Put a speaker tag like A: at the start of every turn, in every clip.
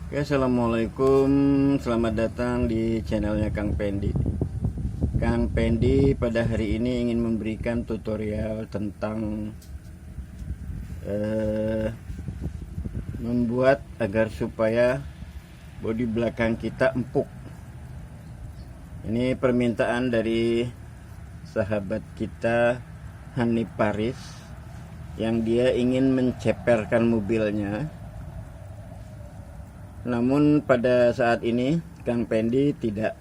A: Oke, assalamualaikum, selamat datang di channelnya Kang Pendi. Kang Pendi pada hari ini ingin memberikan tutorial tentang membuat agar supaya bodi belakang kita empuk. Ini permintaan dari sahabat kita Hani Paris yang dia ingin menceperkan mobilnya. Namun pada saat ini Kang Pendi tidak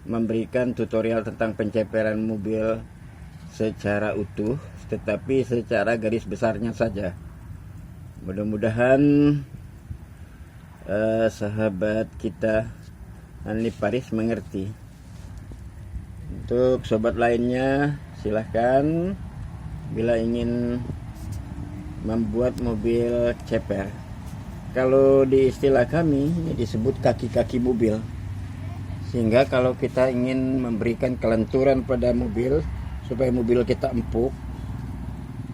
A: memberikan tutorial tentang penceperan mobil secara utuh, tetapi secara garis besarnya saja. Mudah-mudahan sahabat kita Hani Paris mengerti. Untuk sobat lainnya silahkan bila ingin membuat mobil ceper. Kalau di istilah kami ini disebut kaki-kaki mobil, sehingga kalau kita ingin memberikan kelenturan pada mobil supaya mobil kita empuk,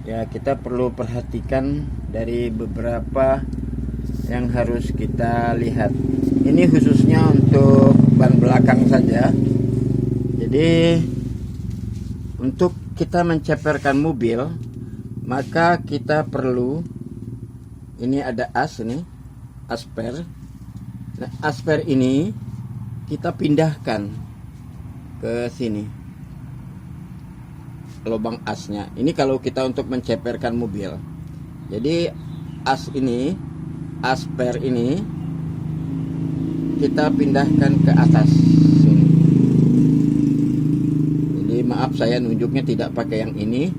A: ya kita perlu perhatikan dari beberapa yang harus kita lihat. Ini khususnya untuk ban belakang saja. Jadi untuk kita menceperkan mobil, maka kita perlu, ini ada as, ini asper. Nah, asper ini kita pindahkan ke sini, lubang asnya. Ini kalau kita untuk menceperkan mobil. Jadi as ini, asper ini kita pindahkan ke atas sini. Jadi maaf saya nunjuknya tidak pakai yang ini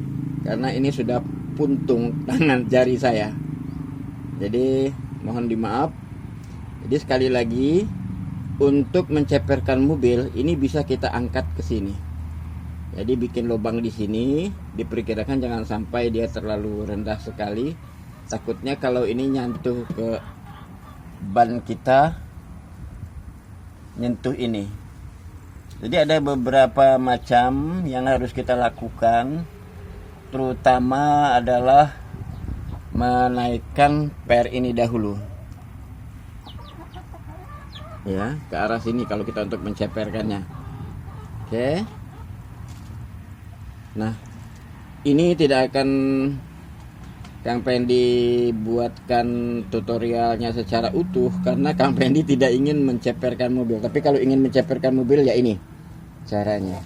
A: karena ini sudah puntung tangan jari saya. Jadi mohon dimaaf. Jadi sekali lagi, untuk menceperkan mobil ini bisa kita angkat ke sini. Jadi bikin lubang di sini, diperkirakan jangan sampai dia terlalu rendah sekali. Takutnya kalau ini nyentuh ke ban kita, nyentuh ini. Jadi ada beberapa macam yang harus kita lakukan, terutama adalah menaikkan per ini dahulu, ya, ke arah sini kalau kita untuk menceperkannya. Oke. Nah, ini tidak akan Kang Pendi buatkan tutorialnya secara utuh karena Kang Pendi tidak ingin menceperkan mobil. Tapi kalau ingin menceperkan mobil, ya ini caranya.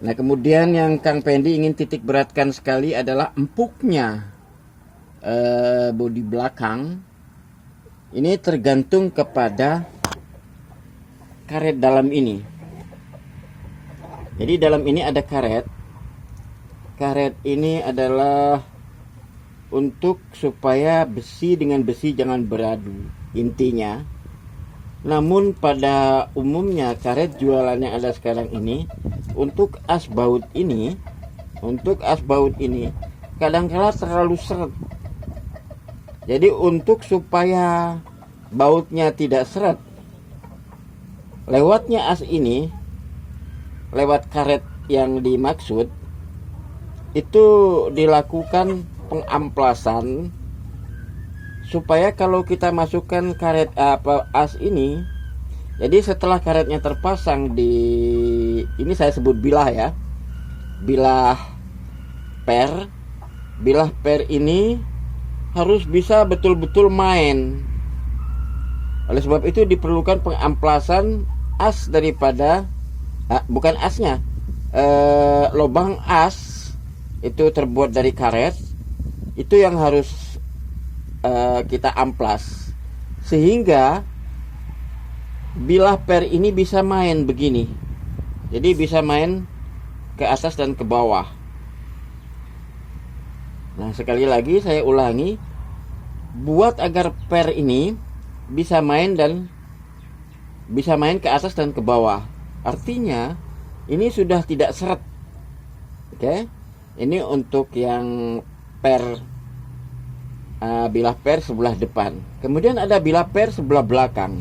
A: Nah, kemudian yang Kang Pendi ingin titik beratkan sekali adalah empuknya bodi belakang. Ini tergantung kepada karet dalam ini. Jadi dalam ini ada karet. Karet ini adalah untuk supaya besi dengan besi jangan beradu intinya. Namun pada umumnya karet jualan yang ada sekarang ini untuk as baut ini, kadang-kala terlalu seret. Jadi untuk supaya bautnya tidak seret, lewatnya as ini, lewat karet yang dimaksud, itu dilakukan pengamplasan supaya kalau kita masukkan karet as ini, jadi setelah karetnya terpasang di, ini saya sebut bilah ya, bilah per ini harus bisa betul-betul main. Oleh sebab itu diperlukan pengamplasan as daripada bukan asnya, lubang as itu terbuat dari karet, itu yang harus kita amplas sehingga bilah per ini bisa main begini. Jadi bisa main ke atas dan ke bawah. Nah, sekali lagi saya ulangi, buat agar per ini bisa main ke atas dan ke bawah. Artinya ini sudah tidak seret. Oke. Ini untuk yang bilah per sebelah depan. Kemudian ada bilah per sebelah belakang.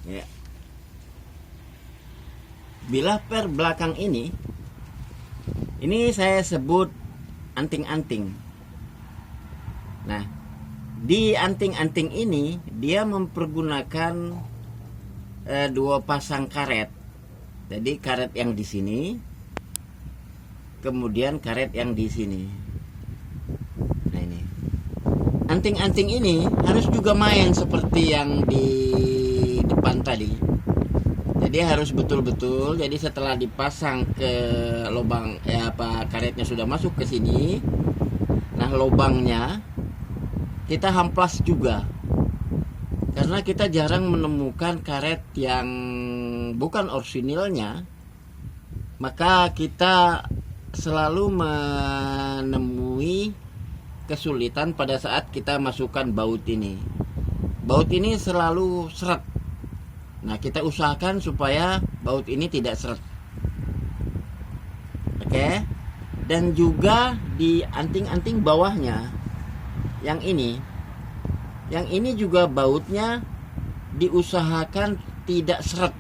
A: Ya. bilah per belakang ini saya sebut anting-anting. Nah, di anting-anting ini dia mempergunakan dua pasang karet. Jadi karet yang di sini, kemudian karet yang di sini. Nah, ini anting-anting ini harus juga main seperti yang di depan tadi. Jadi harus betul-betul. Jadi setelah dipasang ke lubang karetnya sudah masuk ke sini. Nah, lubangnya kita hamplas juga. Karena kita jarang menemukan karet yang bukan orisinilnya. Maka kita selalu menemui kesulitan pada saat kita masukkan baut ini. Baut ini selalu seret. Nah, kita usahakan supaya baut ini tidak seret. Oke. Dan juga di anting-anting bawahnya yang ini juga bautnya diusahakan tidak seret.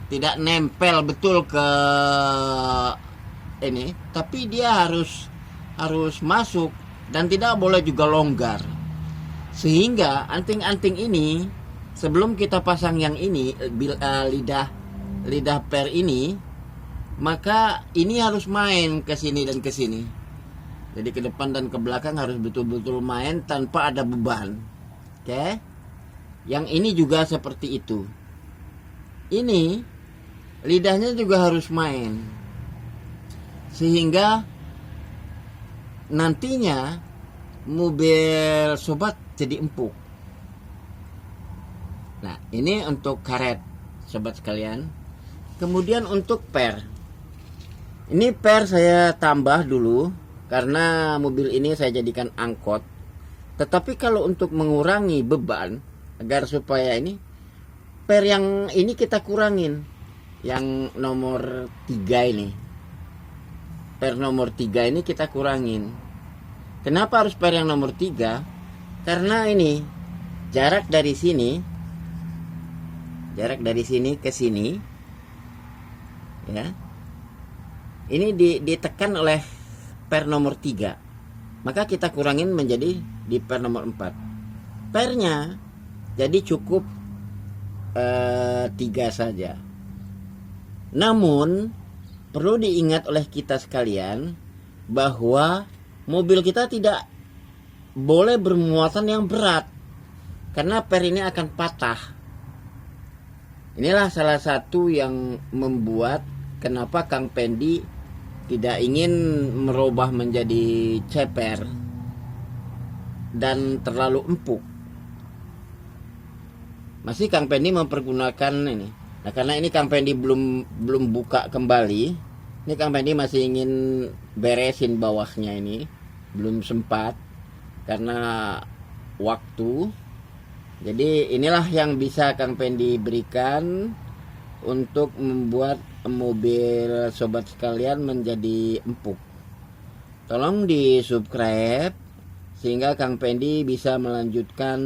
A: Tidak nempel betul ke ini, tapi dia harus masuk dan tidak boleh juga longgar. Sehingga anting-anting ini sebelum kita pasang yang ini lidah per ini, maka ini harus main ke sini dan ke sini. Jadi ke depan dan ke belakang harus betul-betul main tanpa ada beban. Oke. Yang ini juga seperti itu. Ini lidahnya juga harus main. Sehingga nantinya mobil sobat jadi empuk. Nah, ini untuk karet, sobat sekalian. Kemudian untuk per. Ini per saya tambah dulu karena mobil ini saya jadikan angkot. Tetapi kalau untuk mengurangi beban agar supaya ini per yang ini kita kurangin. Yang nomor 3 ini. Per nomor 3 ini kita kurangin. Kenapa harus per yang nomor 3? Karena ini jarak dari sini ke sini ya, ini ditekan oleh per nomor 3, maka kita kurangin menjadi di per nomor 4. Pernya jadi cukup 3 saja. Namun perlu diingat oleh kita sekalian bahwa mobil kita tidak boleh bermuatan yang berat, karena per ini akan patah. Inilah salah satu yang membuat kenapa Kang Pendi tidak ingin merubah menjadi ceper dan terlalu empuk. Masih Kang Pendi mempergunakan ini. Nah, karena ini Kang Pendi belum buka kembali. Ini Kang Pendi masih ingin beresin bawahnya ini. Belum sempat karena waktu. Jadi inilah yang bisa Kang Pendi berikan untuk membuat mobil sobat sekalian menjadi empuk. Tolong di subscribe sehingga Kang Pendi bisa melanjutkan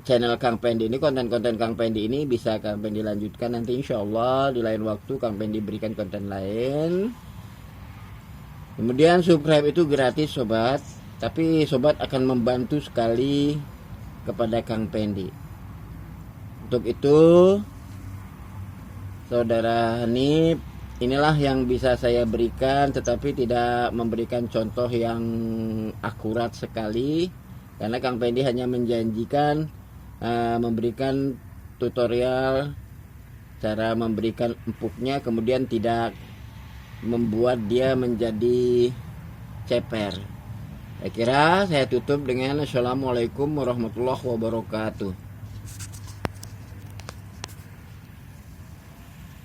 A: channel Kang Pendi ini. Konten-konten Kang Pendi ini bisa Kang Pendi lanjutkan nanti, insya Allah di lain waktu Kang Pendi berikan konten lain. Kemudian subscribe itu gratis sobat, tapi sobat akan membantu sekali kepada Kang Pendi. Untuk itu saudara Hanif, inilah yang bisa saya berikan, tetapi tidak memberikan contoh yang akurat sekali, karena Kang Pendi hanya menjanjikan memberikan tutorial cara memberikan empuknya, kemudian tidak membuat dia menjadi ceper. Saya kira saya tutup dengan Assalamualaikum warahmatullahi wabarakatuh.